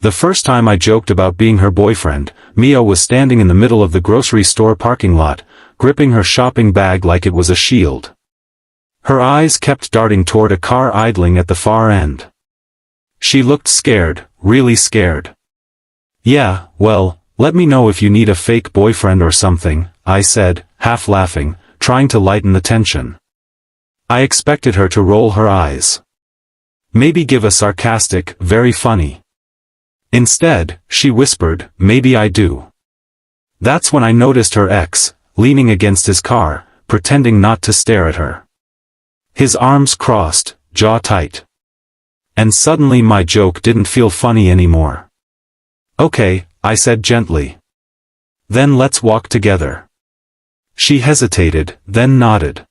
The first time I joked about being her boyfriend, Mia was standing in the middle of the grocery store parking lot, gripping her shopping bag like it was a shield. Her eyes kept darting toward a car idling at the far end. She looked scared, really scared. "Yeah, well, let me know if you need a fake boyfriend or something," I said, half laughing, trying to lighten the tension. I expected her to roll her eyes. Maybe give a sarcastic, "very funny." Instead, she whispered, "Maybe I do." That's when I noticed her ex, leaning against his car, pretending not to stare at her. His arms crossed, jaw tight. And suddenly my joke didn't feel funny anymore. "Okay," I said gently. "Then let's walk together." She hesitated, then nodded.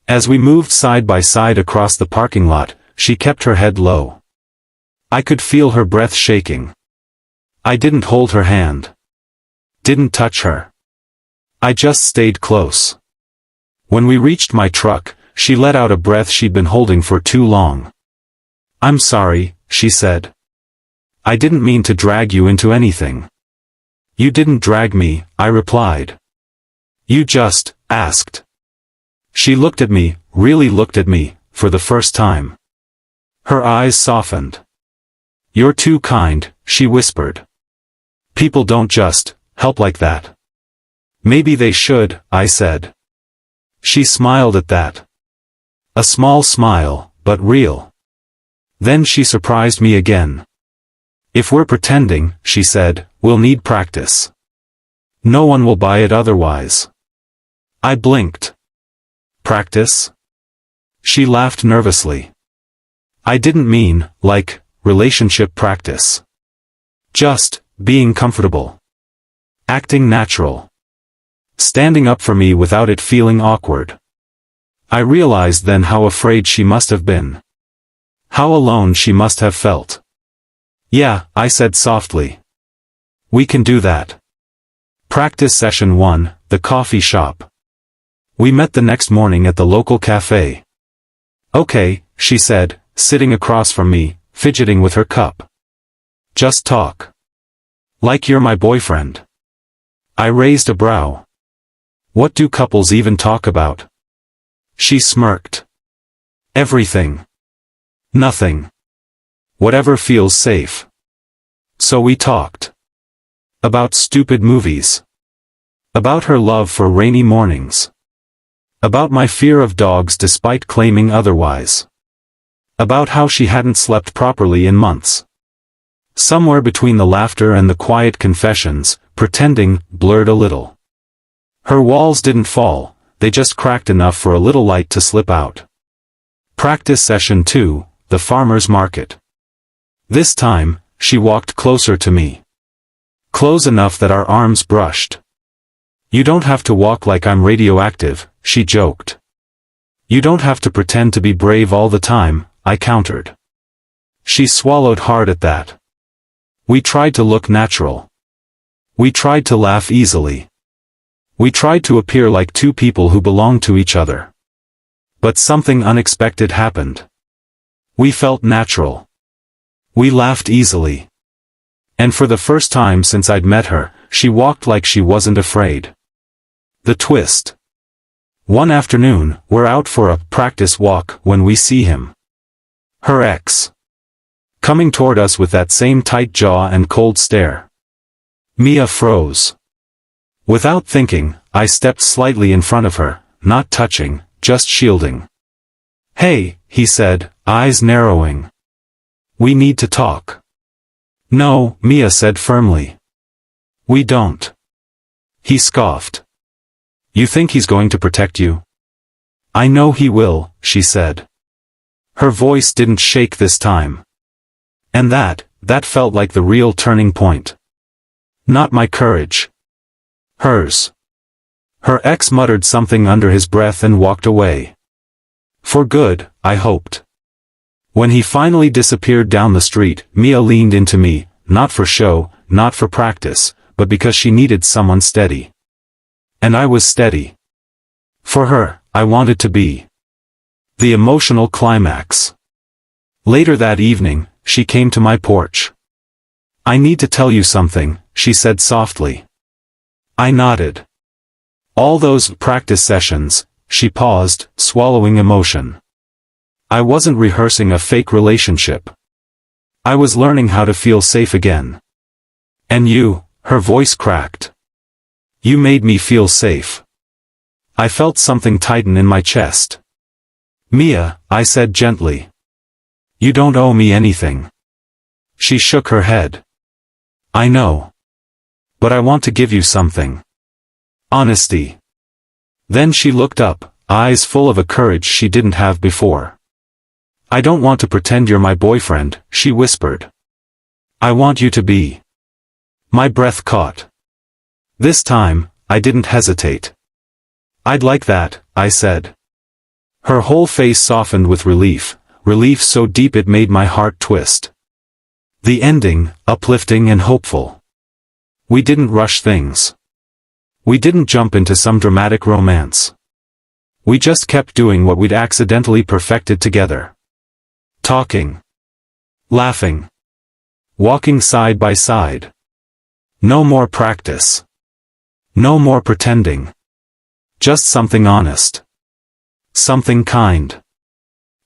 As we moved side by side across the parking lot, she kept her head low. I could feel her breath shaking. I didn't hold her hand. Didn't touch her. I just stayed close. When we reached my truck, she let out a breath she'd been holding for too long. "I'm sorry," she said. "I didn't mean to drag you into anything." "You didn't drag me," I replied. "You just asked." She looked at me, really looked at me, for the first time. Her eyes softened. "You're too kind," she whispered. "People don't just help like that." "Maybe they should," I said. She smiled at that. A small smile, but real. Then she surprised me again. "If we're pretending," she said, "we'll need practice. No one will buy it otherwise." I blinked. "Practice?" She laughed nervously. "I didn't mean, like, relationship practice. Just, being comfortable. Acting natural. Standing up for me without it feeling awkward." I realized then how afraid she must have been. How alone she must have felt. "Yeah," I said softly. "We can do that." Practice session 1, the coffee shop. We met the next morning at the local cafe. "Okay," she said, sitting across from me, fidgeting with her cup. "Just talk. Like you're my boyfriend." I raised a brow. "What do couples even talk about?" She smirked. "Everything. Nothing. Whatever feels safe." So we talked. About stupid movies. About her love for rainy mornings. About my fear of dogs despite claiming otherwise. About how she hadn't slept properly in months. Somewhere between the laughter and the quiet confessions, pretending blurred a little. Her walls didn't fall, they just cracked enough for a little light to slip out. Practice session 2, the farmer's market. This time, she walked closer to me. Close enough that our arms brushed. "You don't have to walk like I'm radioactive," she joked. "You don't have to pretend to be brave all the time," I countered. She swallowed hard at that. We tried to look natural. We tried to laugh easily. We tried to appear like two people who belonged to each other. But something unexpected happened. We felt natural. We laughed easily. And for the first time since I'd met her, she walked like she wasn't afraid. The twist. One afternoon, we're out for a practice walk when we see him. Her ex. Coming toward us with that same tight jaw and cold stare. Mia froze. Without thinking, I stepped slightly in front of her, not touching, just shielding. "Hey," he said, eyes narrowing. "We need to talk." "No," Mia said firmly. "We don't." He scoffed. "You think he's going to protect you?" "I know he will," she said. Her voice didn't shake this time. And that felt like the real turning point. Not my courage. Hers. Her ex muttered something under his breath and walked away. For good, I hoped. When he finally disappeared down the street, Mia leaned into me, not for show, not for practice, but because she needed someone steady. And I was steady. For her, I wanted to be. The emotional climax. Later that evening, she came to my porch. I need to tell you something, she said softly. I nodded. All those practice sessions, she paused, swallowing emotion. I wasn't rehearsing a fake relationship. I was learning how to feel safe again. And you, her voice cracked. You made me feel safe. I felt something tighten in my chest. Mia, I said gently. You don't owe me anything. She shook her head. I know. But I want to give you something. Honesty. Then she looked up, eyes full of a courage she didn't have before. I don't want to pretend you're my boyfriend, she whispered. I want you to be. My breath caught. This time, I didn't hesitate. I'd like that, I said. Her whole face softened with relief, relief so deep it made my heart twist. The ending, uplifting and hopeful. We didn't rush things. We didn't jump into some dramatic romance. We just kept doing what we'd accidentally perfected together. Talking. Laughing. Walking side by side. No more practice. No more pretending. Just something honest. Something kind.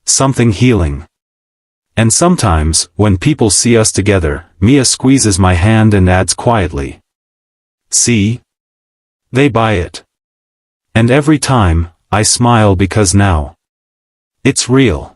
Something healing. And sometimes, when people see us together, Mia squeezes my hand and adds quietly. See? They buy it. And every time, I smile because now. It's real.